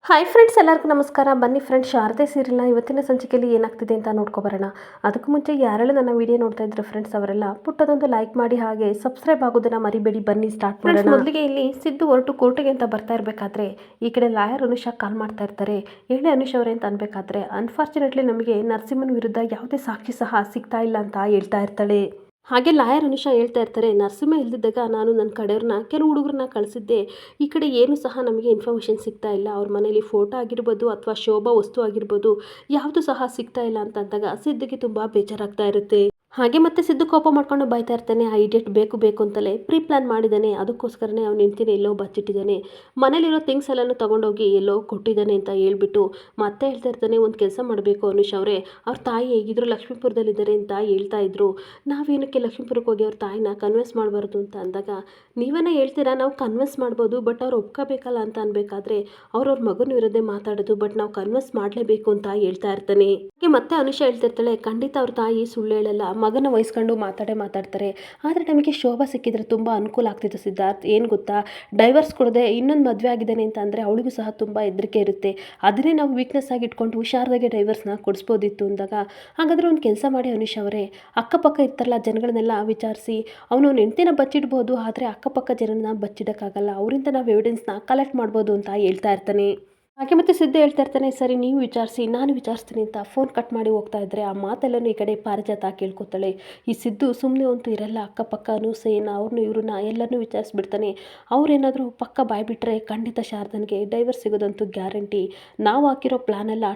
Hi friends, ಎಲ್ಲರಿಗೂ ನಮಸ್ಕಾರ. ಬನ್ನಿ ಫ್ರೆಂಡ್ಸ್, ಶಾರದೆ ಸೀರಿಯಲ್ನ ಇವತ್ತಿನ ಸಂಚಿಕೆಯಲ್ಲಿ ಏನಾಗ್ತಿದೆ ಅಂತ ನೋಡ್ಕೊಬರೋಣ. ಅದಕ್ಕೂ ಮುಂಚೆ ಯಾರೆಲ್ಲ ನನ್ನ ವಿಡಿಯೋ ನೋಡ್ತಾ ಇದ್ರು ಫ್ರೆಂಡ್ಸ್, ಅವರೆಲ್ಲ ಪುಟ್ಟದೊಂದು ಲೈಕ್ ಮಾಡಿ ಹಾಗೆ ಸಬ್ಸ್ಕ್ರೈಬ್ ಆಗೋದನ್ನ ಮರಿಬೇಡಿ. ಬನ್ನಿ ಸ್ಟಾರ್ಟ್ ಮಾಡೋಣ. ಮೊದಲಿಗೆ ಇಲ್ಲಿ ಸಿದ್ದು ಹೊರಟು ಕೋರ್ಟಿಗೆ ಅಂತ ಬರ್ತಾ ಇರಬೇಕಾದ್ರೆ ಈ ಕಡೆ ಲಾಯರ್ ಅನುಷಾ ಕಾಲ್ ಮಾಡ್ತಾ ಇರ್ತಾರೆ. ಹೇಳಿ ಅನುಷ್ ಅವರೇ ಅಂತ ಅನ್ಬೇಕಾದ್ರೆ, ಅನ್ಫಾರ್ಚುನೇಟ್ಲಿ ನಮಗೆ ನರಸಿಂಹನ್ ವಿರುದ್ಧ ಯಾವುದೇ ಸಾಕ್ಷಿ ಸಹ ಸಿಗ್ತಾ ಇಲ್ಲ ಅಂತ ಹೇಳ್ತಾ ಇರ್ತಾಳೆ. ಹಾಗೆ ಲಾಯರ್ ಅನುಷಾ ಹೇಳ್ತಾ ಇರ್ತಾರೆ, ನರಸಿಂಹ ಇಲ್ದಿದ್ದಾಗ ನಾನು ನನ್ನ ಕಡೆಯವ್ರನ್ನ ಕೆಲವು ಹುಡುಗರನ್ನ ಕಳಿಸಿದ್ದೆ. ಈ ಕಡೆ ಏನು ಸಹ ನಮಗೆ ಇನ್ಫಾರ್ಮೇಷನ್ ಸಿಗ್ತಾ ಇಲ್ಲ. ಅವ್ರ ಮನೇಲಿ ಫೋಟೋ ಆಗಿರ್ಬೋದು ಅಥವಾ ಶೋಭಾ ವಸ್ತು ಆಗಿರ್ಬೋದು ಯಾವುದು ಸಹ ಸಿಗ್ತಾ ಇಲ್ಲ ಅಂತ ಅಂದಾಗ ಸಿದ್ಧಿಗೆ ತುಂಬ ಬೇಜಾರಾಗ್ತಾ ಇರುತ್ತೆ. ಹಾಗೆ ಮತ್ತೆ ಸಿದ್ದು ಕೋಪ ಮಾಡ್ಕೊಂಡು ಬೈತಾ ಇರ್ತಾನೆ, ಆ ಇಡಿಯಟ್ ಬೇಕು ಬೇಕು ಅಂತಲೇ ಪ್ರೀ ಪ್ಲಾನ್ ಮಾಡಿದ್ದಾನೆ, ಅದಕ್ಕೋಸ್ಕರನೇ ಅವ್ನು ಹೆಂಡ್ತಿನ ಎಲ್ಲೋ ಬಚ್ಚಿಟ್ಟಿದ್ದಾನೆ, ಮನೇಲಿರೋ ಥಿಂಗ್ಸ್ ಎಲ್ಲನೂ ತೊಗೊಂಡೋಗಿ ಎಲ್ಲೋ ಕೊಟ್ಟಿದ್ದಾನೆ ಅಂತ ಹೇಳ್ಬಿಟ್ಟು ಮತ್ತೆ ಹೇಳ್ತಾ ಇರ್ತಾನೆ. ಒಂದು ಕೆಲಸ ಮಾಡಬೇಕು ಅನುಷ್ ಅವರೇ, ಅವ್ರ ತಾಯಿ ಹೇಗಿದ್ರು ಲಕ್ಷ್ಮೀಪುರದಲ್ಲಿದ್ದಾರೆ ಅಂತ ಹೇಳ್ತಾ ಇದ್ರು, ನಾವೇನಕ್ಕೆ ಲಕ್ಷ್ಮೀಪುರಕ್ಕೆ ಹೋಗಿ ಅವ್ರ ತಾಯಿನ ಕನ್ವಿನ್ಸ್ ಮಾಡಬಾರ್ದು ಅಂತ ಅಂದಾಗ, ನೀವೇನೇ ಹೇಳ್ತೀರಾ ನಾವು ಕನ್ವಿನ್ಸ್ ಮಾಡ್ಬೋದು, ಬಟ್ ಅವ್ರು ಒಪ್ಕೋಬೇಕಲ್ಲ ಅಂತ ಅನ್ಬೇಕಾದ್ರೆ ಅವ್ರ ಮಗನ ವಿರುದ್ಧ ಮಾತಾಡೋದು, ಬಟ್ ನಾವು ಕನ್ವಿನ್ಸ್ ಮಾಡಲೇಬೇಕು ಅಂತ ಹೇಳ್ತಾ ಇರ್ತಾನೆ. ಹಾಗೆ ಮತ್ತೆ ಅನುಷಾ ಹೇಳ್ತಿರ್ತಾಳೆ, ಖಂಡಿತ ಅವ್ರ ತಾಯಿ ಸುಳ್ಳು ಹೇಳಲ್ಲ, ಮಗನ ವಹಿಸ್ಕೊಂಡು ಮಾತಾಡ್ತಾರೆ. ಆದರೆ ನಮಗೆ ಶೋಭಾ ಸಿಕ್ಕಿದ್ರೆ ತುಂಬ ಅನುಕೂಲ ಆಗ್ತಿತ್ತು ಸಿದ್ಧಾರ್ಥ್. ಏನು ಗೊತ್ತಾ, ಡೈವರ್ಸ್ ಕೊಡದೆ ಇನ್ನೊಂದು ಮದುವೆ ಆಗಿದ್ದಾನೆ ಅಂತ ಅಂದರೆ ಅವಳಿಗೂ ಸಹ ತುಂಬ ಹೆದರಿಕೆ ಇರುತ್ತೆ. ಅದನ್ನೇ ನಾವು ವೀಕ್ನೆಸ್ ಆಗಿ ಇಟ್ಕೊಂಡು ಹುಷಾರ್ದಾಗೆ ಡೈವರ್ಸ್ನ ಕೊಡಿಸ್ಬೋದಿತ್ತು ಅಂದಾಗ, ಹಾಗಾದರೆ ಒಂದು ಕೆಲಸ ಮಾಡಿ ಅನುಷ್ ಅವರೇ, ಅಕ್ಕಪಕ್ಕ ಇರ್ತಾರಲ್ಲ ಜನಗಳನ್ನೆಲ್ಲ ವಿಚಾರಿಸಿ ಅವನು ಹೆಂಡ್ತಿನ ಬಚ್ಚಿಡ್ಬೋದು, ಆದರೆ ಅಕ್ಕಪಕ್ಕ ಜನರನ್ನ ಬಚ್ಚಿಡೋಕ್ಕಾಗಲ್ಲ, ಅವರಿಂದ ನಾವು ಎವಿಡೆನ್ಸ್ನ ಕಲೆಕ್ಟ್ ಮಾಡ್ಬೋದು ಅಂತ ಹೇಳ್ತಾ ಇರ್ತಾನೆ. ಹಾಗೆ ಮತ್ತೆ ಸಿದ್ದು ಹೇಳ್ತಾ ಇರ್ತಾನೆ, ಸರಿ ನೀವು ವಿಚಾರಿಸಿ ನಾನು ವಿಚಾರಿಸ್ತೀನಿ ಅಂತ ಫೋನ್ ಕಟ್ ಮಾಡಿ ಹೋಗ್ತಾ ಇದ್ದರೆ ಆ ಮಾತೆಲ್ಲನೂ ಈ ಕಡೆ ಪಾರಿಜಾತ ಕೇಳ್ಕೊತಾಳೆ. ಈ ಸಿದ್ದು ಸುಮ್ಮನೆ ಅಂತೂ ಇರಲ್ಲ, ಅಕ್ಕಪಕ್ಕ ಅನುಸೇನ ಅವ್ರನ್ನ ಇವ್ರನ್ನ ಎಲ್ಲರನ್ನೂ ವಿಚಾರಿಸ್ಬಿಡ್ತಾನೆ. ಅವ್ರೇನಾದರೂ ಪಕ್ಕ ಬಾಯ್ಬಿಟ್ರೆ ಖಂಡಿತ ಶಾರದನ್ಗೆ ಡೈವರ್ಸ್ ಸಿಗೋದಂತೂ ಗ್ಯಾರಂಟಿ. ನಾವು ಹಾಕಿರೋ ಪ್ಲ್ಯಾನೆಲ್ಲ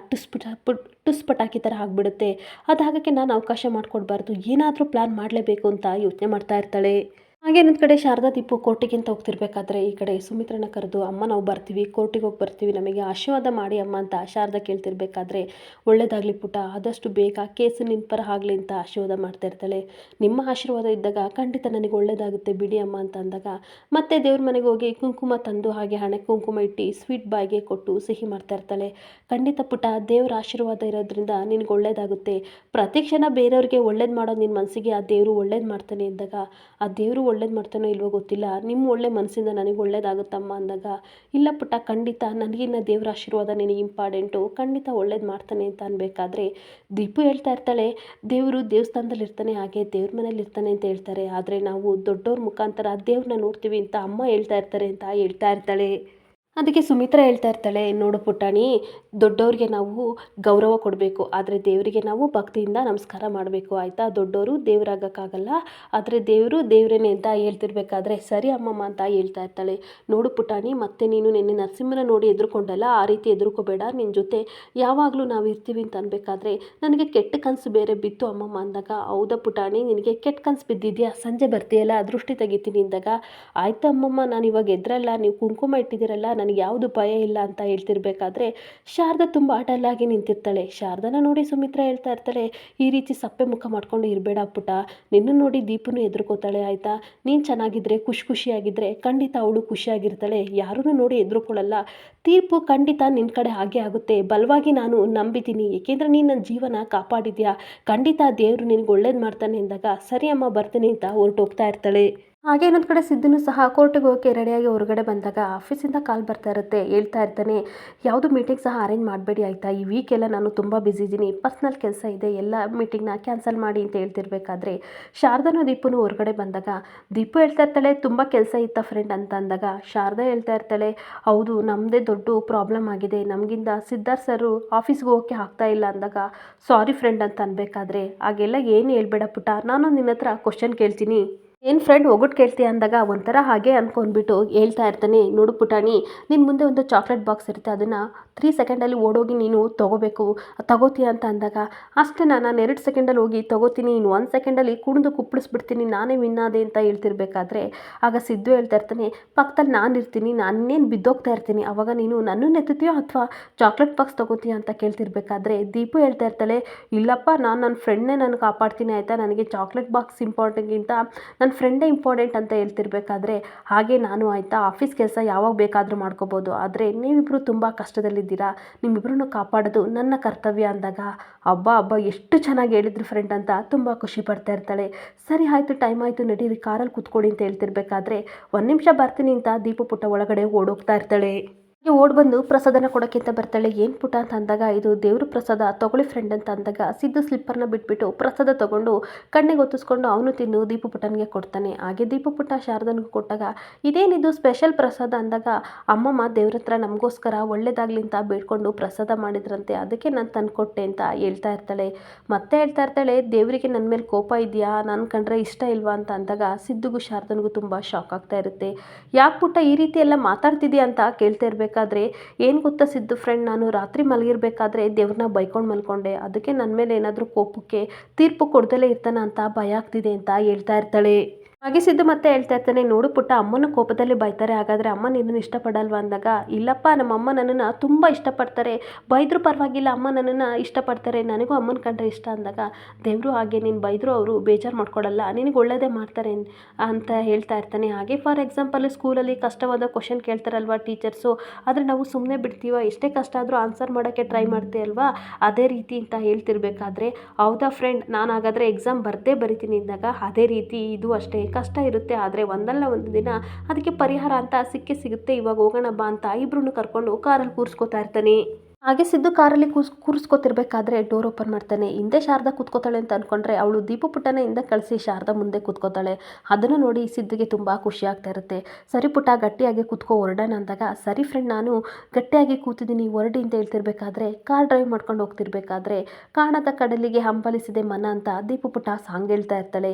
ಟುಸ್ಪಟಾಕಿ ಥರ ಆಗಿಬಿಡುತ್ತೆ. ಅದಾಗಕ್ಕೆ ನಾನು ಅವಕಾಶ ಮಾಡಿಕೊಡ್ಬಾರ್ದು, ಏನಾದರೂ ಪ್ಲ್ಯಾನ್ ಮಾಡಲೇಬೇಕು ಅಂತ ಯೋಚನೆ ಮಾಡ್ತಾ ಇರ್ತಾಳೆ. ಹಾಗೆ ಇನ್ನೊಂದು ಕಡೆ ಶಾರದಾ ದೀಪು ಕೋರ್ಟಿಗೆ ಅಂತ ಹೋಗ್ತಿರ್ಬೇಕಾದ್ರೆ ಈ ಕಡೆ ಸುಮಿತ್ರನ ಕರೆದು, ಅಮ್ಮ ನಾವು ಬರ್ತೀವಿ, ಕೋರ್ಟಿಗೆ ಹೋಗಿ ಬರ್ತೀವಿ, ನಮಗೆ ಆಶೀರ್ವಾದ ಮಾಡಿ ಅಮ್ಮ ಅಂತ ಶಾರದಾ ಕೇಳ್ತಿರ್ಬೇಕಾದ್ರೆ, ಒಳ್ಳೇದಾಗಲಿ ಪುಟ, ಆದಷ್ಟು ಬೇಗ ಕೇಸು ನಿನ್ನ ಪರ ಆಗಲಿ ಅಂತ ಆಶೀರ್ವಾದ ಮಾಡ್ತಾ ಇರ್ತಾಳೆ. ನಿಮ್ಮ ಆಶೀರ್ವಾದ ಇದ್ದಾಗ ಖಂಡಿತ ನನಗೆ ಒಳ್ಳೇದಾಗುತ್ತೆ ಬಿಡಿ ಅಮ್ಮ ಅಂತ ಅಂದಾಗ, ಮತ್ತೆ ದೇವ್ರ ಮನೆಗೆ ಹೋಗಿ ಕುಂಕುಮ ತಂದು ಹಾಗೆ ಹಣೆ ಕುಂಕುಮ ಇಟ್ಟು ಸ್ವೀಟ್ ಬಾಯ್ಗೆ ಕೊಟ್ಟು ಸಿಹಿ ಮಾಡ್ತಾ ಇರ್ತಾಳೆ. ಖಂಡಿತ ಪುಟ, ದೇವ್ರ ಆಶೀರ್ವಾದ ಇರೋದ್ರಿಂದ ನಿನಗೆ ಒಳ್ಳೇದಾಗುತ್ತೆ. ಪ್ರತಿ ಕ್ಷಣ ಬೇರೆಯವ್ರಿಗೆ ಒಳ್ಳೇದು ಮಾಡೋದು ನಿನ್ನ ಮನಸ್ಸಿಗೆ ಆ ದೇವರು ಒಳ್ಳೇದು ಮಾಡ್ತಾನೆ ಅಂದಾಗ, ಆ ದೇವರು ಒಳ್ಳೇದು ಮಾಡ್ತಾನೋ ಇಲ್ವೋ ಗೊತ್ತಿಲ್ಲ, ನಿಮ್ಮ ಒಳ್ಳೆ ಮನಸ್ಸಿಂದ ನನಗೆ ಒಳ್ಳೇದಾಗುತ್ತಮ್ಮ ಅಂದಾಗ, ಇಲ್ಲ ಪುಟ್ಟ, ಖಂಡಿತ ನನಗಿನ್ನ ದೇವರ ಆಶೀರ್ವಾದ ನಿನಗೆ ಇಂಪಾರ್ಟೆಂಟು, ಖಂಡಿತ ಒಳ್ಳೇದು ಮಾಡ್ತಾನೆ ಅಂತ ಅನ್ಬೇಕಾದ್ರೆ ದೀಪು ಹೇಳ್ತಾ ಇರ್ತಾಳೆ, ದೇವರು ದೇವಸ್ಥಾನದಲ್ಲಿ ಇರ್ತಾನೆ, ಹಾಗೆ ದೇವ್ರ ಮನೇಲಿ ಇರ್ತಾನೆ ಅಂತ ಹೇಳ್ತಾರೆ, ಆದರೆ ನಾವು ದೊಡ್ಡವ್ರ ಮುಖಾಂತರ ದೇವ್ರನ್ನ ನೋಡ್ತೀವಿ ಅಂತ ಅಮ್ಮ ಹೇಳ್ತಾ ಇರ್ತಾರೆ ಅಂತ ಹೇಳ್ತಾ ಇರ್ತಾಳೆ. ಅದಕ್ಕೆ ಸುಮಿತ್ರಾ ಹೇಳ್ತಾ ಇರ್ತಾಳೆ, ನೋಡು ಪುಟಾಣಿ, ದೊಡ್ಡವ್ರಿಗೆ ನಾವು ಗೌರವ ಕೊಡಬೇಕು, ಆದರೆ ದೇವರಿಗೆ ನಾವು ಭಕ್ತಿಯಿಂದ ನಮಸ್ಕಾರ ಮಾಡಬೇಕು, ಆಯಿತಾ? ದೊಡ್ಡವರು ದೇವರಾಗಕ್ಕಾಗಲ್ಲ, ಆದರೆ ದೇವರು ದೇವರೇನೆ ಅಂತ ಹೇಳ್ತಿರ್ಬೇಕಾದ್ರೆ, ಸರಿ ಅಮ್ಮಮ್ಮ ಅಂತ ಹೇಳ್ತಾ ಇರ್ತಾಳೆ. ನೋಡು ಪುಟಾಣಿ, ಮತ್ತೆ ನೀನು ನಿನ್ನೆ ನರಸಿಂಹನ ನೋಡಿ ಎದುರುಕೊಂಡಲ್ಲ, ಆ ರೀತಿ ಎದುರುಕೋಬೇಡ, ನಿನ್ನ ಜೊತೆ ಯಾವಾಗಲೂ ನಾವು ಇರ್ತೀವಿ ಅಂತ ಅನ್ಬೇಕಾದ್ರೆ ನನಗೆ ಕೆಟ್ಟ ಕನಸು ಬೇರೆ ಬಿತ್ತು ಅಮ್ಮಮ್ಮ ಅಂದಾಗ, ಹೌದಾ ಪುಟಾಣಿ, ನಿನಗೆ ಕೆಟ್ಟ ಕನಸು ಬಿದ್ದಿದೆಯಾ, ಸಂಜೆ ಬರ್ತೀಯಲ್ಲ ದೃಷ್ಟಿ ತೆಗಿತೀನಿ ಅಂದಾಗ, ಆಯ್ತು ಅಮ್ಮಮ್ಮ, ನಾನು ಇವಾಗ ಎದ್ರಲ್ಲ, ನೀವು ಕುಂಕುಮ ಇಟ್ಟಿದ್ದೀರಲ್ಲ, ನನಗೆ ಯಾವುದು ಭಯ ಇಲ್ಲ ಅಂತ ಹೇಳ್ತಿರ್ಬೇಕಾದ್ರೆ ಶಾರದಾ ತುಂಬ ಡಲ್ಲಾಗಿ ನಿಂತಿರ್ತಾಳೆ. ಶಾರದಾನ ನೋಡಿ ಸುಮಿತ್ರಾ ಹೇಳ್ತಾ ಇರ್ತಾಳೆ, ಈ ರೀತಿ ಸಪ್ಪೆ ಮುಖ ಮಾಡ್ಕೊಂಡು ಇರಬೇಡ ಪುಟ, ನಿನ್ನ ನೋಡಿ ದೀಪನು ಎದುರ್ಕೋತಾಳೆ, ಆಯಿತಾ? ನೀನು ಚೆನ್ನಾಗಿದ್ರೆ ಖುಷಿಯಾಗಿದ್ದರೆ ಖಂಡಿತ ಅವಳು ಖುಷಿಯಾಗಿರ್ತಾಳೆ, ಯಾರೂ ನೋಡಿ ಎದುರುಕೊಳ್ಳಲ್ಲ, ತೀರ್ಪು ಖಂಡಿತ ನಿನ್ನ ಕಡೆ ಹಾಗೆ ಆಗುತ್ತೆ, ಬಲವಾಗಿ ನಾನು ನಂಬಿದ್ದೀನಿ, ಏಕೆಂದರೆ ನೀನು ನನ್ನ ಜೀವನ ಕಾಪಾಡಿದ್ಯಾ, ಖಂಡಿತ ದೇವರು ನಿನಗೆ ಒಳ್ಳೇದು ಮಾಡ್ತಾನೆ ಅಂದಾಗ, ಸರಿ ಅಮ್ಮ ಬರ್ತೀನಿ ಅಂತ ಹೊರಟೋಗ್ತಾ ಇರ್ತಾಳೆ. ಹಾಗೆ ಇನ್ನೊಂದು ಕಡೆ ಸಿದ್ದನು ಸಹ ಕೋರ್ಟಿಗೆ ಹೋಗೋಕ್ಕೆ ರೆಡಿಯಾಗಿ ಹೊರಗಡೆ ಬಂದಾಗ ಆಫೀಸಿಂದ ಕಾಲ್ ಬರ್ತಾ ಇರುತ್ತೆ. ಹೇಳ್ತಾ ಇರ್ತಾನೆ, ಯಾವುದು ಮೀಟಿಂಗ್ ಸಹ ಅರೇಂಜ್ ಮಾಡಬೇಡಿ ಆಯಿತಾ, ಈ ವೀಕೆಲ್ಲ ನಾನು ತುಂಬ ಬ್ಯುಸಿ ಇದ್ದೀನಿ, ಪರ್ಸ್ನಲ್ ಕೆಲಸ ಇದೆ, ಎಲ್ಲ ಮೀಟಿಂಗ್ನ ಕ್ಯಾನ್ಸಲ್ ಮಾಡಿ ಅಂತ ಹೇಳ್ತಿರ್ಬೇಕಾದ್ರೆ ಶಾರದಾನು ದೀಪುನು ಹೊರಗಡೆ ಬಂದಾಗ ದೀಪು ಹೇಳ್ತಾ ಇರ್ತಾಳೆ, ತುಂಬ ಕೆಲಸ ಇತ್ತ ಫ್ರೆಂಡ್ ಅಂತ ಅಂದಾಗ ಶಾರದಾ ಹೇಳ್ತಾ ಇರ್ತಾಳೆ, ಹೌದು ನಮ್ಮದೇ ದೊಡ್ಡ ಪ್ರಾಬ್ಲಮ್ ಆಗಿದೆ, ನಮಗಿಂದ ಸಿದ್ಧಾರ್ಥ್ ಸರು ಆಫೀಸ್ಗೆ ಹೋಗೋಕ್ಕೆ ಆಗ್ತಾ ಇಲ್ಲ ಅಂದಾಗ, ಸಾರಿ ಫ್ರೆಂಡ್ ಅಂತ ಅನ್ಬೇಕಾದ್ರೆ, ಹಾಗೆಲ್ಲ ಏನು ಹೇಳ್ಬೇಡ ಪುಟ್ಟ, ನಾನು ನಿನ್ನ ಹತ್ರ ಕ್ವಶನ್ ಕೇಳ್ತೀನಿ, ಏನು ಫ್ರೆಂಡ್ ಒಗಟ್ಟು ಕೇಳ್ತೀಯ ಅಂದಾಗ ಒಂಥರ ಹಾಗೆ ಅಂದ್ಕೊಂಡ್ಬಿಟ್ಟು ಹೇಳ್ತಾ ಇರ್ತಾನೆ, ನೋಡು ಪುಟಾಣಿ, ನಿನ್ನ ಮುಂದೆ ಒಂದು ಚಾಕ್ಲೇಟ್ ಬಾಕ್ಸ್ ಇರುತ್ತೆ, ಅದನ್ನು 3 ಸೆಕೆಂಡಲ್ಲಿ ಓಡೋಗಿ ನೀನು ತಗೋತೀಯ ಅಂತ ಅಂದಾಗ, ಅಷ್ಟೇ ನಾನು 2 ಸೆಕೆಂಡಲ್ಲಿ ಹೋಗಿ ತಗೋತೀನಿ, ಇನ್ನು 1 ಸೆಕೆಂಡಲ್ಲಿ ಕುಣಿದು ಕುಪ್ಪಳಿಸ್ಬಿಡ್ತೀನಿ, ನಾನೇ ವಿನ್ನಾದೆ ಅಂತ ಹೇಳ್ತಿರ್ಬೇಕಾದ್ರೆ ಆಗ ಸಿದ್ದು ಹೇಳ್ತಾ ಇರ್ತಾನೆ, ಪಕ್ಕದಲ್ಲಿ ನಾನು ಇರ್ತೀನಿ, ನಾನೇನು ಬಿದ್ದೋಗ್ತಾ ಇರ್ತೀನಿ, ಅವಾಗ ನೀನು ನನ್ನನ್ನು ಎತ್ತುತ್ತೀಯೋ ಅಥವಾ ಚಾಕ್ಲೇಟ್ ಬಾಕ್ಸ್ ತಗೋತೀಯ ಅಂತ ಕೇಳ್ತಿರ್ಬೇಕಾದ್ರೆ ದೀಪು ಹೇಳ್ತಾ ಇರ್ತಾಳೆ, ಇಲ್ಲಪ್ಪ, ನಾನು ನನ್ನ ಫ್ರೆಂಡ್ನೇ ನಾನು ಕಾಪಾಡ್ತೀನಿ ಆಯಿತಾ, ನನಗೆ ಚಾಕ್ಲೇಟ್ ಬಾಕ್ಸ್ ಇಂಪಾರ್ಟೆಂಟ್ಗಿಂತ ನನ್ನ ಫ್ರೆಂಡೇ ಇಂಪಾರ್ಟೆಂಟ್ ಅಂತ ಹೇಳ್ತಿರ್ಬೇಕಾದ್ರೆ, ಹಾಗೆ ನಾನು ಆಯಿತಾ, ಆಫೀಸ್ ಕೆಲಸ ಯಾವಾಗ ಬೇಕಾದರೂ ಮಾಡ್ಕೋಬೋದು, ಆದರೆ ನೀವಿಬ್ಬರು ತುಂಬ ಕಷ್ಟದಲ್ಲಿದ್ದೀರಾ, ನಿಮ್ಮಿಬ್ಬರನ್ನು ಕಾಪಾಡೋದು ನನ್ನ ಕರ್ತವ್ಯ ಅಂದಾಗ, ಹಬ್ಬ ಎಷ್ಟು ಚೆನ್ನಾಗಿ ಹೇಳಿದ್ರು ಫ್ರೆಂಡ್ ಅಂತ ತುಂಬ ಖುಷಿ ಪಡ್ತಾ ಇರ್ತಾಳೆ. ಸರಿ ಆಯಿತು, ಟೈಮ್ ಆಯಿತು, ನಡೀರಿ ಕಾರಲ್ಲಿ ಕೂತ್ಕೊಳ್ಳಿ ಅಂತ ಹೇಳ್ತಿರ್ಬೇಕಾದ್ರೆ 1 ನಿಮಿಷ ಬರ್ತೀನಿ ಅಂತ ದೀಪು ಪುಟ್ಟ ಒಳಗಡೆ ಓಡೋಗ್ತಾ ಇರ್ತಾಳೆ. ಓಡ್ ಬಂದು ಪ್ರಸಾದನ ಕೊಡೋಕ್ಕೆ ಅಂತ ಬರ್ತಾಳೆ. ಏನು ಪುಟ್ಟ ಅಂತ ಅಂದಾಗ, ಇದು ದೇವ್ರ ಪ್ರಸಾದ ತಗೊಳ್ಳಿ ಫ್ರೆಂಡ್ ಅಂತ ಅಂದಾಗ, ಸಿದ್ದು ಸ್ಲಿಪ್ಪರ್ನ ಬಿಟ್ಬಿಟ್ಟು ಪ್ರಸಾದ ತಗೊಂಡು ಕಣ್ಣಿಗೆ ಒತ್ತಿಸ್ಕೊಂಡು ಅವನು ತಿಂದು ದೀಪು ಪುಟ್ಟನಿಗೆ ಕೊಡ್ತಾನೆ. ಹಾಗೆ ದೀಪು ಪುಟ್ಟ ಶಾರದನಿಗೆ ಕೊಟ್ಟಾಗ, ಇದೇನಿದು ಸ್ಪೆಷಲ್ ಪ್ರಸಾದ ಅಂದಾಗ, ಅಮ್ಮಮ್ಮ ದೇವ್ರ ಹತ್ರ ನಮಗೋಸ್ಕರ ಒಳ್ಳೇದಾಗ್ಲಿ ಅಂತ ಬೇಡ್ಕೊಂಡು ಪ್ರಸಾದ ಮಾಡಿದ್ರಂತೆ, ಅದಕ್ಕೆ ನಾನು ತಂದುಕೊಟ್ಟೆ ಅಂತ ಹೇಳ್ತಾ ಇರ್ತಾಳೆ. ಮತ್ತೆ ಹೇಳ್ತಾ ಇರ್ತಾಳೆ, ದೇವರಿಗೆ ನನ್ನ ಮೇಲೆ ಕೋಪ ಇದೆಯಾ, ನಾನು ಕಂಡ್ರೆ ಇಷ್ಟ ಇಲ್ವಾ ಅಂತ ಅಂದಾಗ, ಸಿದ್ದುಗೂ ಶಾರದನಿಗೂ ತುಂಬ ಶಾಕ್ ಆಗ್ತಾ ಇರುತ್ತೆ. ಯಾಕೆ ಪುಟ್ಟ ಈ ರೀತಿ ಎಲ್ಲ ಮಾತಾಡ್ತಿದ್ಯಾ ಅಂತ ಕೇಳ್ತಾ ಇರಬೇಕಾದ್ರೆ, ಏನು ಗೊತ್ತಾ ಸಿದ್ದು ಫ್ರೆಂಡ್, ನಾನು ರಾತ್ರಿ ಮಲಗಿರ್ಬೇಕಾದ್ರೆ ದೇವ್ರನ್ನ ಬೈಕೊಂಡು ಮಲ್ಕೊಂಡೆ, ಅದಕ್ಕೆ ನನ್ನ ಮೇಲೆ ಏನಾದರೂ ಕೋಪಕ್ಕೆ ತೀರ್ಪು ಕೊಡ್ದಲೇ ಇರ್ತಾನ ಅಂತ ಭಯ ಆಗ್ತಿದೆ ಅಂತ ಹೇಳ್ತಾ ಇರ್ತಾಳೆ. ಹಾಗೆ ಸಿದ್ದು ಮತ್ತೆ ಹೇಳ್ತಾ ಇರ್ತಾನೆ, ನೋಡು ಪುಟ್ಟ, ಅಮ್ಮನ ಕೋಪದಲ್ಲಿ ಬೈತಾರೆ, ಹಾಗಾದರೆ ಅಮ್ಮ ನಿನ್ನನ್ನು ಇಷ್ಟಪಡಲ್ವಾ ಅಂದಾಗ, ಇಲ್ಲಪ್ಪ ನಮ್ಮ ಅಮ್ಮ ನನ್ನನ್ನು ತುಂಬ ಇಷ್ಟಪಡ್ತಾರೆ, ಬೈದರೂ ಪರವಾಗಿಲ್ಲ ಅಮ್ಮ ನನ್ನನ್ನು ಇಷ್ಟಪಡ್ತಾರೆ, ನನಗೂ ಅಮ್ಮನ ಕಂಡ್ರೆ ಇಷ್ಟ ಅಂದಾಗ, ದೇವರು ಹಾಗೆ ನೀನು ಬೈದರೂ ಅವರು ಬೇಜಾರು ಮಾಡ್ಕೊಡಲ್ಲ, ನಿನಗೆ ಒಳ್ಳೇದೇ ಮಾಡ್ತಾರೆ ಅಂತ ಹೇಳ್ತಾ ಇರ್ತಾನೆ. ಹಾಗೆ ಫಾರ್ ಎಕ್ಸಾಂಪಲ್ ಸ್ಕೂಲಲ್ಲಿ ಕಷ್ಟವಾದ ಕ್ವಶನ್ ಕೇಳ್ತಾರಲ್ವ ಟೀಚರ್ಸು, ಆದರೆ ನಾವು ಸುಮ್ಮನೆ ಬಿಡ್ತೀವ, ಎಷ್ಟೇ ಕಷ್ಟ ಆದರೂ ಆನ್ಸರ್ ಮಾಡೋಕ್ಕೆ ಟ್ರೈ ಮಾಡ್ತೀವಿ ಅಲ್ವಾ, ಅದೇ ರೀತಿ ಅಂತ ಹೇಳ್ತಿರ್ಬೇಕಾದ್ರೆ, ಹೌದಾ ಫ್ರೆಂಡ್, ನಾನು ಹಾಗಾದರೆ ಎಕ್ಸಾಮ್ ಬರಿತೀನಿ ಅಂದಾಗ, ಅದೇ ರೀತಿ ಇದು ಅಷ್ಟೇ ಕಷ್ಟ ಇರುತ್ತೆ, ಆದರೆ ಒಂದಲ್ಲ ಒಂದು ದಿನ ಅದಕ್ಕೆ ಪರಿಹಾರ ಅಂತ ಸಿಗುತ್ತೆ, ಇವಾಗ ಹೋಗೋಣ ಬಾ ಅಂತ ಇಬ್ರು ಕರ್ಕೊಂಡು ಕಾರಲ್ಲಿ ಕೂರಿಸ್ಕೊತಾ ಇರ್ತಾನೆ. ಹಾಗೆ ಸಿದ್ದು ಕಾರಲ್ಲಿ ಕೂರಿಸ್ಕೊತಿರ್ಬೇಕಾದ್ರೆ ಡೋರ್ ಓಪನ್ ಮಾಡ್ತಾನೆ. ಹಿಂದೆ ಶಾರದಾ ಕೂತ್ಕೋತಾಳೆ ಅಂತ ಅಂದ್ಕೊಂಡ್ರೆ, ಅವಳು ದೀಪು ಪುಟ್ಟನ ಹಿಂದೆ ಕಳಿಸಿ ಶಾರದಾ ಮುಂದೆ ಕೂತ್ಕೋತಾಳೆ. ಅದನ್ನು ನೋಡಿ ಸಿದ್ದುಗೆ ತುಂಬ ಖುಷಿ ಆಗ್ತಾ ಇರುತ್ತೆ. ಸರಿ ಪುಟ್ಟ, ಗಟ್ಟಿಯಾಗಿ ಕೂತ್ಕೋ, ಹೊರಡೋಣ ಅಂದಾಗ, ಸರಿ ಫ್ರೆಂಡ್, ನಾನು ಗಟ್ಟಿಯಾಗಿ ಕೂತಿದ್ದೀನಿ, ಹೊರಡಿ ಅಂತ ಹೇಳ್ತಿರ್ಬೇಕಾದ್ರೆ, ಕಾರ್ ಡ್ರೈವ್ ಮಾಡ್ಕೊಂಡು ಹೋಗ್ತಿರ್ಬೇಕಾದ್ರೆ, ಕಾಣದ ಕಡಲಿಗೆ ಹಂಬಲಿಸಿದೆ ಮನ ಅಂತ ದೀಪು ಪುಟ್ಟ ಸಾಂಗ್ ಹೇಳ್ತಾ ಇರ್ತಾಳೆ.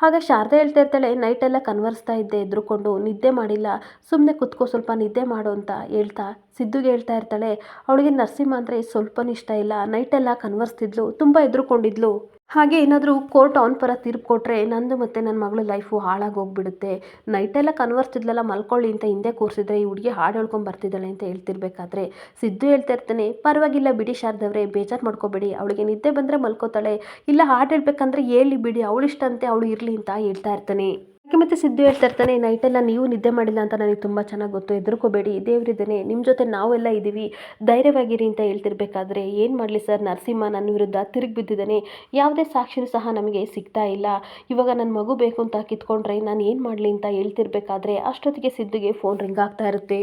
ಆಗ ಶಾರದಾ ಹೇಳ್ತಾ ಇರ್ತಾಳೆ, ನೈಟೆಲ್ಲ ಕನ್ವರ್ಸ್ತಾ ಇದ್ದೆ ಎದ್ರುಕೊಂಡು, ನಿದ್ದೆ ಮಾಡಿಲ್ಲ, ಸುಮ್ಮನೆ ಕೂತ್ಕೋ, ಸ್ವಲ್ಪ ನಿದ್ದೆ ಮಾಡು ಅಂತ ಹೇಳ್ತಾ ಸಿದ್ದುಗೆ ಹೇಳ್ತಾ ಇರ್ತಾಳೆ. ಅವಳಿಗೆ ನರಸಿಂಹ ಅಂದರೆ ಸ್ವಲ್ಪನೂ ಇಷ್ಟ ಇಲ್ಲ, ನೈಟೆಲ್ಲ ಕನ್ವರ್ಸ್ತಿದ್ಲು, ತುಂಬ ಎದುರುಕೊಂಡಿದ್ಲು. ಹಾಗೆ ಏನಾದರೂ ಕೋರ್ಟ್ ಅವನ ಪರ ತೀರ್ಪು ಕೊಟ್ಟರೆ ನಂದು ಮತ್ತು ನನ್ನ ಮಗಳ ಲೈಫು ಹಾಳಾಗಿ ಹೋಗ್ಬಿಡುತ್ತೆ, ನೈಟೆಲ್ಲ ಕನ್ವರ್ಸ್ತಿದ್ಲಲ್ಲ, ಮಲ್ಕೊಳ್ಳಿ ಅಂತ ಹಿಂದೆ ಕೂರಿಸಿದ್ರೆ ಈ ಹುಡುಗಿ ಹಾಡು ಹೇಳ್ಕೊಂಡು ಬರ್ತಿದ್ದಾಳೆ ಅಂತ ಹೇಳ್ತಿರ್ಬೇಕಾದ್ರೆ, ಸಿದ್ದು ಹೇಳ್ತಾ ಇರ್ತಾನೆ, ಪರವಾಗಿಲ್ಲ ಬಿಡಿ ಶಾರದವ್ರೆ, ಬೇಜಾರು ಮಾಡ್ಕೋಬೇಡಿ, ಅವಳಿಗೆ ನಿದ್ದೆ ಬಂದರೆ ಮಲ್ಕೋತಾಳೆ, ಇಲ್ಲ ಹಾಡು ಹೇಳ್ಬೇಕಂದ್ರೆ ಹೇಳಿ ಬಿಡಿ, ಅವಳಿಷ್ಟಂತೆ ಅವಳು ಇರಲಿ ಅಂತ ಹೇಳ್ತಾ ಇರ್ತಾನೆ. ಹಾಗೆ ಮತ್ತೆ ಸಿದ್ದು ಹೇಳ್ತಾ ಇರ್ತಾನೆ, ನೈಟೆಲ್ಲ ನೀವು ನಿದ್ದೆ ಮಾಡಿಲ್ಲ ಅಂತ ನನಗೆ ತುಂಬ ಚೆನ್ನಾಗಿ ಗೊತ್ತು, ಹೆದರ್ಕೋಬೇಡಿ, ದೇವರಿದ್ದಾನೆ, ನಿಮ್ಮ ಜೊತೆ ನಾವೆಲ್ಲ ಇದ್ದೀವಿ, ಧೈರ್ಯವಾಗಿರಿ ಅಂತ ಹೇಳ್ತಿರ್ಬೇಕಾದ್ರೆ, ಏನು ಮಾಡಲಿ ಸರ್, ನರಸಿಂಹ ನನ್ನ ವಿರುದ್ಧ ತಿರುಗಿ ಬಿದ್ದಿದ್ದಾನೆ, ಯಾವುದೇ ಸಾಕ್ಷಿನೂ ಸಹ ನಮಗೆ ಸಿಗ್ತಾ ಇಲ್ಲ, ಇವಾಗ ನನ್ನ ಮಗು ಬೇಕು ಅಂತ ಕಿತ್ಕೊಂಡ್ರೆ ನಾನು ಏನು ಮಾಡಲಿ ಅಂತ ಹೇಳ್ತಿರ್ಬೇಕಾದ್ರೆ, ಅಷ್ಟೊತ್ತಿಗೆ ಸಿದ್ದುಗೆ ಫೋನ್ ರಿಂಗ್ ಆಗ್ತಾ ಇರುತ್ತೆ.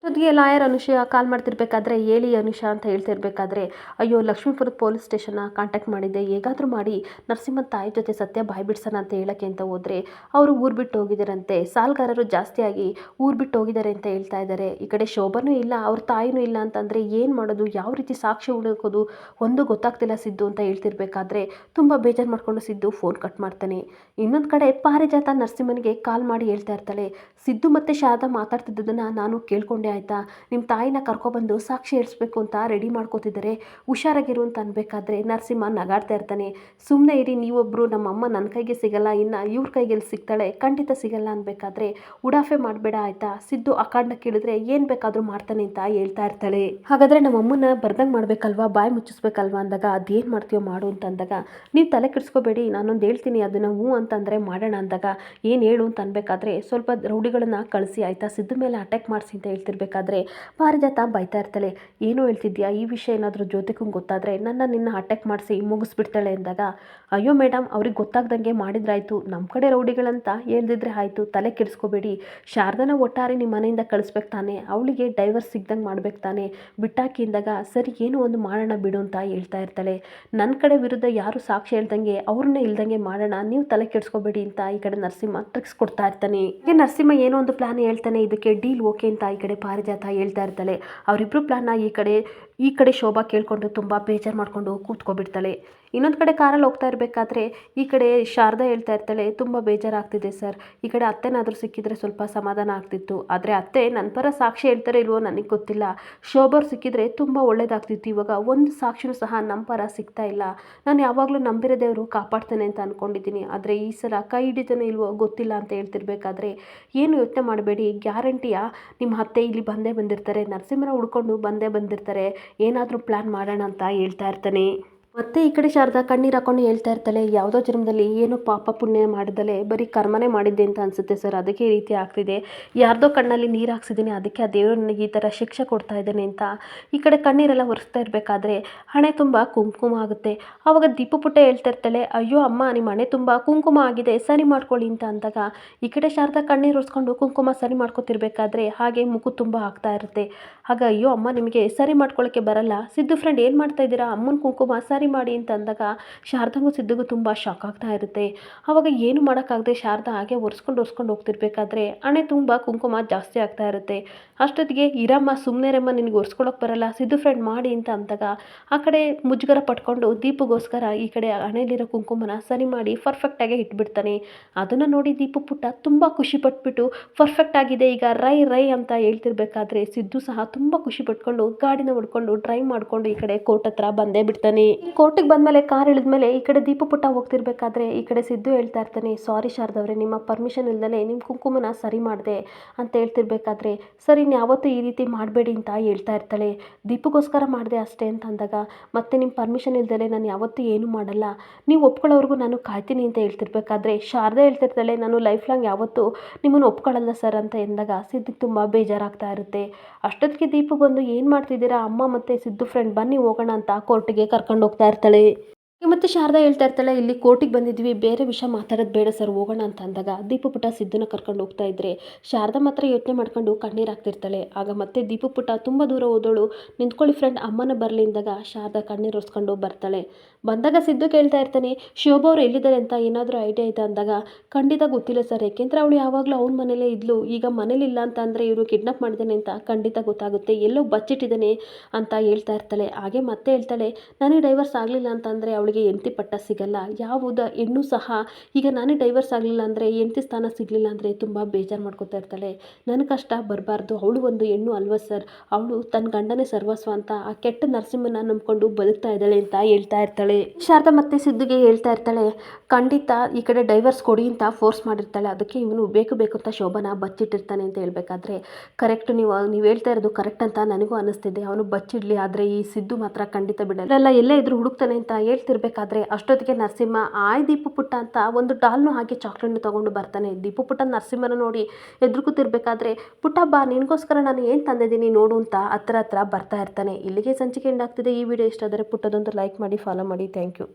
ಜೊತೆಗೆ ಲಾಯರ್ ಅನುಷಾ ಕಾಲ್ ಮಾಡ್ತಿರ್ಬೇಕಾದ್ರೆ, ಹೇಳಿ ಅನುಷಾ ಅಂತ ಹೇಳ್ತಿರ್ಬೇಕಾದ್ರೆ, ಅಯ್ಯೋ ಲಕ್ಷ್ಮೀಪುರದ ಪೊಲೀಸ್ ಸ್ಟೇಷನ್ನ ಕಾಂಟ್ಯಾಕ್ಟ್ ಮಾಡಿದ್ದೆ, ಹೇಗಾದರೂ ಮಾಡಿ ನರಸಿಂಹನ ತಾಯಿ ಜೊತೆ ಸತ್ಯ ಬಾಯಿ ಬಿಡ್ಸೋಣ ಅಂತ ಹೇಳೋಕ್ಕೆ ಅಂತ ಹೋದರೆ, ಅವರು ಊರು ಬಿಟ್ಟು ಹೋಗಿದ್ದಾರಂತೆ, ಸಾಲಗಾರರು ಜಾಸ್ತಿಯಾಗಿ ಊರು ಬಿಟ್ಟು ಹೋಗಿದ್ದಾರೆ ಅಂತ ಹೇಳ್ತಾ ಇದ್ದಾರೆ, ಈ ಕಡೆ ಶೋಭನೂ ಇಲ್ಲ, ಅವ್ರ ತಾಯಿನೂ ಇಲ್ಲ ಅಂತಂದರೆ ಏನು ಮಾಡೋದು, ಯಾವ ರೀತಿ ಸಾಕ್ಷಿ ಹುಡುಕೋದು ಒಂದು ಗೊತ್ತಾಗ್ತಿಲ್ಲ ಸಿದ್ದು ಅಂತ ಹೇಳ್ತಿರ್ಬೇಕಾದ್ರೆ, ತುಂಬ ಬೇಜಾರು ಮಾಡಿಕೊಂಡು ಸಿದ್ದು ಫೋನ್ ಕಟ್ ಮಾಡ್ತಾನೆ. ಇನ್ನೊಂದು ಕಡೆ ಪಾರಿಜಾತ ನರಸಿಂಹನಿಗೆ ಕಾಲ್ ಮಾಡಿ ಹೇಳ್ತಾ ಇರ್ತಾಳೆ, ಸಿದ್ದು ಮತ್ತು ಶಾರದಾ ಮಾತಾಡ್ತಿದ್ದದನ್ನು ನಾನು ಕೇಳ್ಕೊಂಡೆ ಆಯಿತಾ, ನಿಮ್ಮ ತಾಯಿನ ಕರ್ಕೊಬಂದು ಸಾಕ್ಷಿ ಹೇಳಿಸ್ಬೇಕು ಅಂತ ರೆಡಿ ಮಾಡ್ಕೋತಿದ್ದಾರೆ, ಹುಷಾರಾಗಿರು ಅಂತ ಅನ್ಬೇಕಾದ್ರೆ ನರಸಿಂಹ ನಗಾಡ್ತಾ ಇರ್ತಾನೆ. ಸುಮ್ಮನೆ ಇರಿ ನೀವೊಬ್ಬರು, ನಮ್ಮಮ್ಮ ನನ್ನ ಕೈಗೆ ಸಿಗಲ್ಲ, ಇನ್ನು ಇವ್ರ ಕೈಗೆಲ್ಲಿ ಸಿಗ್ತಾಳೆ, ಖಂಡಿತ ಸಿಗಲ್ಲ ಅನ್ಬೇಕಾದ್ರೆ ಉಡಾಫೆ ಮಾಡಬೇಡ ಆಯಿತಾ, ಸಿದ್ದು ಅಕಾಂಡ ಕೇಳಿದ್ರೆ ಏನು ಬೇಕಾದರೂ ಮಾಡ್ತಾನೆ ಅಂತ ಹೇಳ್ತಾ ಇರ್ತಾಳೆ. ಹಾಗಾದರೆ ನಮ್ಮಮ್ಮನ ಬರ್ದಂಗೆ ಮಾಡಬೇಕಲ್ವಾ, ಬಾಯಿ ಮುಚ್ಚಿಸ್ಬೇಕಲ್ವಾ ಅಂದಾಗ, ಅದೇನು ಮಾಡ್ತೀಯೋ ಮಾಡು ಅಂತ ಅಂದಾಗ, ನೀವು ತಲೆ ಕೆಡಿಸ್ಕೋಬೇಡಿ, ನಾನೊಂದು ಹೇಳ್ತೀನಿ, ಅದನ್ನು ಹ್ಞೂ ಅಂತಂದರೆ ಮಾಡೋಣ ಅಂದಾಗ, ಏನು ಹೇಳು ಅಂತ ಅನ್ಬೇಕಾದ್ರೆ, ಸ್ವಲ್ಪ ರೌಡಿಗಳನ್ನು ಕಳಿಸಿ ಆಯಿತಾ, ಸಿದ್ದು ಮೇಲೆ ಅಟ್ಯಾಕ್ ಮಾಡಿಸಿ ಅಂತ ಹೇಳ್ತಿರ್ಬೇಕಾದ್ರೆ, ಪಾರಿಜಾತ ಬೈತಾ ಇರ್ತಾಳೆ, ಏನೋ ಹೇಳ್ತಿದ್ಯಾ, ಈ ವಿಷಯ ಏನಾದರೂ ಜ್ಯೋತಿಕಂಗೆ ಗೊತ್ತಾದರೆ ನಿನ್ನ ಅಟ್ಯಾಕ್ ಮಾಡಿಸಿ ಮುಗಿಸ್ಬಿಡ್ತಾಳೆ ಅಂದಾಗ, ಅಯ್ಯೋ ಮೇಡಮ್, ಅವ್ರಿಗೆ ಗೊತ್ತಾಗ್ದಂಗೆ ಮಾಡಿದ್ರಾಯ್ತು, ನಮ್ಮ ಕಡೆ ರೌಡಿಗಳಂತ ಹೇಳ್ದಿದ್ರೆ ಆಯಿತು, ತಲೆ ಕೆಡಿಸ್ಕೋಬೇಡಿ, ಶಾರದನ ಒಟ್ಟಾರೆ ನಿಮ್ಮ ಮನೆಯಿಂದ ಕಳಿಸ್ಬೇಕು ತಾನೆ, ಅವಳಿಗೆ ಡೈವರ್ಸ್ ಸಿಗ್ದಂಗೆ ಮಾಡ್ಬೇಕು ತಾನೆ, ಬಿಟ್ಟಾಕಿ ಅಂದಾಗ, ಸರಿ ಏನೋ ಒಂದು ಮಾಡೋಣ ಬಿಡು ಅಂತ ಹೇಳ್ತಾ ಇರ್ತಾಳೆ. ನನ್ನ ಕಡೆ ವಿರುದ್ಧ ಯಾರು ಸಾಕ್ಷಿ ಹೇಳ್ದಂಗೆ ಅವ್ರನ್ನೇ ಇಲ್ದಂಗೆ ಮಾಡೋಣ, ನೀವು ತಲೆ ಕೆಡಿಸ್ಕೋಬೇಡಿ ಅಂತ ಈ ಕಡೆ ನರಸಿಂಹ ಟ್ರಿಕ್ಸ್ ಕೊಡ್ತಾ ಇರ್ತಾನೆ. ಹಾಗೆ ನರಸಿಂಹ ಏನೋ ಒಂದು ಪ್ಲಾನ್ ಹೇಳ್ತಾನೆ, ಇದಕ್ಕೆ ಡೀಲ್ ಓಕೆ ಅಂತ ಈ ಕಡೆ ಪಾರಿಜಾತ ಹೇಳ್ತಾ ಇರ್ತಾಳೆ. ಅವರಿಬ್ಬರು ಪ್ಲಾನ್ನ ಈ ಕಡೆ ಶೋಭಾ ಕೇಳಿಕೊಂಡು ತುಂಬ ಬೇಜಾರು ಮಾಡಿಕೊಂಡು ಕೂತ್ಕೊಬಿಡ್ತಾಳೆ. ಇನ್ನೊಂದು ಕಡೆ ಕಾರಲ್ಲಿ ಹೋಗ್ತಾ ಇರಬೇಕಾದ್ರೆ ಈ ಕಡೆ ಶಾರದಾ ಹೇಳ್ತಾ ಇರ್ತಾಳೆ, ತುಂಬ ಬೇಜಾರಾಗ್ತಿದೆ ಸರ್, ಈ ಕಡೆ ಅತ್ತೆನಾದರೂ ಸಿಕ್ಕಿದ್ರೆ ಸ್ವಲ್ಪ ಸಮಾಧಾನ ಆಗ್ತಿತ್ತು, ಆದರೆ ಅತ್ತೆ ನನ್ನ ಪರ ಸಾಕ್ಷಿ ಹೇಳ್ತಾರೆ ಇಲ್ವೋ ನನಗೆ ಗೊತ್ತಿಲ್ಲ, ಶೋಭವ್ರು ಸಿಕ್ಕಿದ್ರೆ ತುಂಬ ಒಳ್ಳೇದಾಗ್ತಿತ್ತು, ಇವಾಗ ಒಂದು ಸಾಕ್ಷಿನೂ ಸಹ ನಮ್ಮ ಪರ ಸಿಗ್ತಾ ಇಲ್ಲ, ನಾನು ಯಾವಾಗಲೂ ನಂಬಿರೋ ದೇವರು ಕಾಪಾಡ್ತೇನೆ ಅಂತ ಅಂದ್ಕೊಂಡಿದ್ದೀನಿ, ಆದರೆ ಈ ಸಲ ಕೈ ಹಿಡಿತಾನೆ ಇಲ್ವೋ ಗೊತ್ತಿಲ್ಲ ಅಂತ ಹೇಳ್ತಿರ್ಬೇಕಾದ್ರೆ, ಏನು ಯೋಚನೆ ಮಾಡಬೇಡಿ, ಗ್ಯಾರಂಟಿಯ ನಿಮ್ಮ ಅತ್ತೆ ಇಲ್ಲಿ ಬಂದೇ ಬಂದಿರ್ತಾರೆ, ನರಸಿಂಹನ ಹುಡ್ಕೊಂಡು ಬಂದೇ ಬಂದಿರ್ತಾರೆ, ಏನಾದರೂ ಪ್ಲ್ಯಾನ್ ಮಾಡೋಣ ಅಂತ ಹೇಳ್ತಾ ಇರ್ತಾನೆ. ಮತ್ತೆ ಈ ಕಡೆ ಶಾರದಾ ಕಣ್ಣೀರು ಹಾಕೊಂಡು ಹೇಳ್ತಾ ಇರ್ತಾಳೆ, ಯಾವುದೋ ಜನ್ಮದಲ್ಲಿ ಏನೋ ಪಾಪ ಪುಣ್ಯ ಮಾಡಿದಲೆ ಬರೀ ಕರ್ಮನೇ ಮಾಡಿದ್ದೆ ಅಂತ ಅನಿಸುತ್ತೆ ಸರ್, ಅದಕ್ಕೆ ಈ ರೀತಿ ಆಗ್ತಿದೆ. ಯಾರ್ದೋ ಕಣ್ಣಲ್ಲಿ ನೀರು ಹಾಕ್ಸಿದ್ದೀನಿ, ಅದಕ್ಕೆ ಆ ದೇವರು ನನಗೆ ಈ ಥರ ಶಿಕ್ಷೆ ಕೊಡ್ತಾ ಇದ್ದಾನೆ ಅಂತ ಈ ಕಡೆ ಕಣ್ಣೀರೆಲ್ಲ ಒರೆಸ್ತಾ ಇರಬೇಕಾದ್ರೆ ಹಣೆ ತುಂಬ ಕುಂಕುಮ ಆಗುತ್ತೆ. ಆವಾಗ ದೀಪು ಪುಟ್ಟ ಹೇಳ್ತಾ ಇರ್ತಾಳೆ, ಅಯ್ಯೋ ಅಮ್ಮ ನಿಮ್ಮ ಹಣೆ ತುಂಬ ಕುಂಕುಮ ಆಗಿದೆ, ಸರಿ ಮಾಡ್ಕೊಳ್ಳಿ ಅಂತ ಅಂದಾಗ ಈ ಕಡೆ ಶಾರದಾ ಕಣ್ಣೀರು ಒರೆಸ್ಕೊಂಡು ಕುಂಕುಮ ಸರಿ ಮಾಡ್ಕೊತಿರ್ಬೇಕಾದ್ರೆ ಹಾಗೆ ಮುಖ ತುಂಬ ಆಗ್ತಾ ಇರುತ್ತೆ. ಆಗ ಅಯ್ಯೋ ಅಮ್ಮ ನಿಮಗೆ ಸರಿ ಮಾಡ್ಕೊಳ್ಳೋಕ್ಕೆ ಬರಲ್ಲ, ಸಿದ್ದು ಫ್ರೆಂಡ್ ಏನು ಮಾಡ್ತಾ ಇದ್ದೀರಾ, ಅಮ್ಮನ ಕುಂಕುಮ ಸರಿ ಮಾಡಿ ಅಂತ ಅಂದಾಗ ಶಾರದಾಗೂ ಸಿದ್ದುಗೂ ತುಂಬ ಶಾಕ್ ಆಗ್ತಾ ಇರುತ್ತೆ. ಆವಾಗ ಏನು ಮಾಡೋಕ್ಕಾಗದೆ ಶಾರದಾ ಹಾಗೆ ಒರೆಸ್ಕೊಂಡು ಹೋಗ್ತಿರ್ಬೇಕಾದ್ರೆ ಹಣೆ ತುಂಬ ಕುಂಕುಮ ಜಾಸ್ತಿ ಆಗ್ತಾ ಇರುತ್ತೆ. ಅಷ್ಟೊತ್ತಿಗೆ ಇರಮ್ಮ ಸುಮ್ಮನೆರಮ್ಮ ನಿನಗೆ ಒರೆಸ್ಕೊಳಕ್ಕೆ ಬರಲ್ಲ, ಸಿದ್ದು ಫ್ರೆಂಡ್ ಮಾಡಿ ಅಂತ ಅಂದಾಗ ಆ ಕಡೆ ಮುಜುಗರ ಪಟ್ಕೊಂಡು ದೀಪಗೋಸ್ಕರ ಈ ಕಡೆ ಹಣೆಯಲ್ಲಿರೋ ಕುಂಕುಮನ ಸರಿ ಮಾಡಿ ಪರ್ಫೆಕ್ಟಾಗಿ ಇಟ್ಬಿಡ್ತಾನೆ. ಅದನ್ನು ನೋಡಿ ದೀಪು ಪುಟ್ಟ ತುಂಬ ಖುಷಿ ಪಟ್ಬಿಟ್ಟು ಪರ್ಫೆಕ್ಟ್ ಆಗಿದೆ ಈಗ ರೈ ರೈ ಅಂತ ಹೇಳ್ತಿರ್ಬೇಕಾದ್ರೆ ಸಿದ್ದು ಸಹ ತುಂಬ ಖುಷಿ ಪಟ್ಕೊಂಡು ಗಾಡಿನ ಹೊಡ್ಕೊಂಡು ಡ್ರೈವ್ ಮಾಡಿಕೊಂಡು ಈ ಕಡೆ ಕೋರ್ಟ್ ಹತ್ರ ಬಂದೇ ಬಿಡ್ತಾನೆ. ಕೋರ್ಟಿಗೆ ಬಂದಮೇಲೆ ಕಾರ್ ಇಳಿದ್ಮೇಲೆ ಈ ಕಡೆ ದೀಪು ಪುಟ್ಟ ಹೋಗ್ತಿರ್ಬೇಕಾದ್ರೆ ಈ ಕಡೆ ಸಿದ್ದು ಹೇಳ್ತಾ ಇರ್ತಾನೆ, ಸಾರಿ ಶಾರದವ್ರೆ ನಿಮ್ಮ ಪರ್ಮಿಷನ್ ಇಲ್ದಲೆ ನಿಮ್ಮ ಕುಂಕುಮನ ಸರಿ ಮಾಡಿದೆ ಅಂತ ಹೇಳ್ತಿರ್ಬೇಕಾದ್ರೆ ಸರಿ ಯಾವತ್ತೂ ಈ ರೀತಿ ಮಾಡಬೇಡಿ ಅಂತ ಹೇಳ್ತಾ ಇರ್ತಾಳೆ. ದೀಪಗೋಸ್ಕರ ಮಾಡಿದೆ ಅಷ್ಟೇ ಅಂತ ಅಂದಾಗ ಮತ್ತೆ ನಿಮ್ಮ ಪರ್ಮಿಷನ್ ಇಲ್ದಲೆ ನಾನು ಯಾವತ್ತೂ ಏನೂ ಮಾಡಲ್ಲ, ನೀವು ಒಪ್ಕೊಳ್ಳೋವರೆಗೂ ನಾನು ಕಾಯ್ತೀನಿ ಅಂತ ಹೇಳ್ತಿರ್ಬೇಕಾದ್ರೆ ಶಾರದಾ ಹೇಳ್ತಿರ್ತಾಳೆ, ನಾನು ಲೈಫ್ ಲಾಂಗ್ ಯಾವತ್ತೂ ನಿಮ್ಮನ್ನು ಒಪ್ಕೊಳ್ಳಲ್ಲ ಸರ್ ಅಂತ ಎಂದಾಗ ಸಿದ್ದಿಗೆ ತುಂಬ ಬೇಜಾರಾಗ್ತಾ ಇರುತ್ತೆ. ಅಷ್ಟೊತ್ತಿಗೆ ದೀಪು ಬಂದು ಏನು ಮಾಡ್ತಿದ್ದೀರಾ ಅಮ್ಮ ಮತ್ತು ಸಿದ್ದು ಫ್ರೆಂಡ್ ಬನ್ನಿ ಹೋಗೋಣ ಅಂತ ಕೋರ್ಟಿಗೆ ಕರ್ಕೊಂಡು ಹೋಗ್ತಾ ಇರ್ತಾಳೆ. ಮತ್ತೆ ಶಾರದಾ ಹೇಳ್ತಾ ಇರ್ತಾಳೆ, ಇಲ್ಲಿ ಕೋರ್ಟಿಗೆ ಬಂದಿದ್ವಿ, ಬೇರೆ ವಿಷಯ ಮಾತಾಡೋದು ಬೇಡ ಸರ್ ಹೋಗೋಣ ಅಂತ ಅಂದಾಗ ದೀಪು ಪುಟ್ಟ ಸಿದ್ದುನ ಕರ್ಕೊಂಡು ಹೋಗ್ತಾ ಇದ್ರೆ ಶಾರದಾ ಮಾತ್ರ ಯೋಚನೆ ಮಾಡ್ಕೊಂಡು ಕಣ್ಣೀರು ಹಾಕ್ತಿರ್ತಾಳೆ. ಆಗ ಮತ್ತೆ ದೀಪು ಪುಟ್ಟ ತುಂಬ ದೂರ ಹೋದೋಳು ನಿಂತ್ಕೊಳ್ಳಿ ಫ್ರೆಂಡ್ ಅಮ್ಮನ ಬರಲಿ ಅಂದಾಗ ಶಾರದಾ ಕಣ್ಣೀರು ಒರೆಸ್ಕೊಂಡು ಬರ್ತಾಳೆ. ಬಂದಾಗ ಸಿದ್ದು ಕೇಳ್ತಾ ಇರ್ತಾನೆ, ಶೋಭಾ ಅವ್ರು ಎಲ್ಲಿದ್ದಾರೆ ಅಂತ ಏನಾದರೂ ಐಡಿಯಾ ಇದೆ ಅಂದಾಗ ಖಂಡಿತ ಗೊತ್ತಿಲ್ಲ ಸರ್, ಯಾಕೆಂದ್ರೆ ಅವಳು ಯಾವಾಗಲೂ ಅವ್ನ ಮನೇಲೇ ಇದ್ಲು, ಈಗ ಮನೇಲಿಲ್ಲ ಅಂತ ಅಂದರೆ ಇವರು ಕಿಡ್ನಾಪ್ ಮಾಡಿದ್ದಾನೆ ಅಂತ ಖಂಡಿತ ಗೊತ್ತಾಗುತ್ತೆ, ಎಲ್ಲೋ ಬಚ್ಚಿಟ್ಟಿದ್ದಾನೆ ಅಂತ ಹೇಳ್ತಾ ಇರ್ತಾಳೆ. ಹಾಗೆ ಮತ್ತೆ ಹೇಳ್ತಾಳೆ, ನನಗೆ ಡೈವರ್ಸ್ ಆಗಲಿಲ್ಲ ಅಂತಂದರೆ ಅವಳಿಗೆ ಹೆಂಡತಿ ಪಟ್ಟ ಸಿಗಲ್ಲ, ಯಾವುದ ಹೆಣ್ಣು ಸಹ ಈಗ ನಾನೇ ಡೈವರ್ಸ್ ಆಗಲಿಲ್ಲ ಅಂದರೆ ಹೆಂಡತಿ ಸ್ಥಾನ ಸಿಗಲಿಲ್ಲ ಅಂದರೆ ತುಂಬ ಬೇಜಾರು ಮಾಡ್ಕೊತಾ ಇರ್ತಾಳೆ. ನನ್ನ ಕಷ್ಟ ಬರಬಾರ್ದು, ಅವಳು ಒಂದು ಹೆಣ್ಣು ಅಲ್ವಾ ಸರ್, ಅವಳು ತನ್ನ ಗಂಡನೇ ಸರ್ವಸ್ವ ಅಂತ ಆ ಕೆಟ್ಟ ನರಸಿಂಹನ ನಂಬ್ಕೊಂಡು ಬದುಕ್ತಾ ಇದ್ದಾಳೆ ಅಂತ ಹೇಳ್ತಾ ಇರ್ತಾಳೆ. ಶಾರದಾ ಮತ್ತೆ ಸಿದ್ದುಗೆ ಹೇಳ್ತಾ ಇರ್ತಾಳೆ, ಖಂಡಿತ ಈ ಕಡೆ ಡೈವರ್ಸ್ ಕೊಡಿ ಅಂತ ಫೋರ್ಸ್ ಮಾಡಿರ್ತಾಳೆ, ಅದಕ್ಕೆ ಇವನು ಬೇಕು ಅಂತ ಶೋಭನ ಬಚ್ಚಿಟ್ಟಿರ್ತಾನೆ ಅಂತ ಹೇಳ್ಬೇಕಾದ್ರೆ ಕರೆಕ್ಟ್ ನೀವು ಹೇಳ್ತಾ ಇರೋದು ಕರೆಕ್ಟ್ ಅಂತ ನನಗೂ ಅನಿಸ್ತಿದೆ, ಅವನು ಬಚ್ಚಿಡ್ಲಿ, ಆದರೆ ಈ ಸಿದ್ದು ಮಾತ್ರ ಖಂಡಿತ ಬಿಡಲ್ಲ, ಎಲ್ಲೇ ಇದ್ರು ಹುಡುಕ್ತಾನೆ ಅಂತ ಹೇಳ್ತಿರ್ಬೇಕಾದ್ರೆ ಅಷ್ಟೊತ್ತಿಗೆ ನರಸಿಂಹ ಆಯ್ ದೀಪು ಪುಟ್ಟ ಅಂತ ಒಂದು ಡಾಲ್ನು ಹಾಕಿ ಚಾಕ್ಲೇಟ್ನ ತೊಗೊಂಡು ಬರ್ತಾನೆ. ದೀಪು ಪುಟ್ಟ ನರಸಿಂಹನ ನೋಡಿ ಎದುರುಕೂತಿರ್ಬೇಕಾದ್ರೆ ಪುಟ್ಟ ಬಾ ನಿನಗೋಸ್ಕರ ನಾನು ಏನು ತಂದಿದ್ದೀನಿ ನೋಡು ಅಂತ ಹತ್ರ ಬರ್ತಾ ಇರ್ತಾನೆ. ಇಲ್ಲಿಗೆ ಸಂಚಿಕೆ ಎಂಡ್ ಆಗ್ತಿದೆ. ಈ ವಿಡಿಯೋ ಇಷ್ಟ ಆದರೆ ಪುಟ್ಟದೊಂದು ಲೈಕ್ ಮಾಡಿ, ಫಾಲೋ ಮಾಡಿ. Thank you.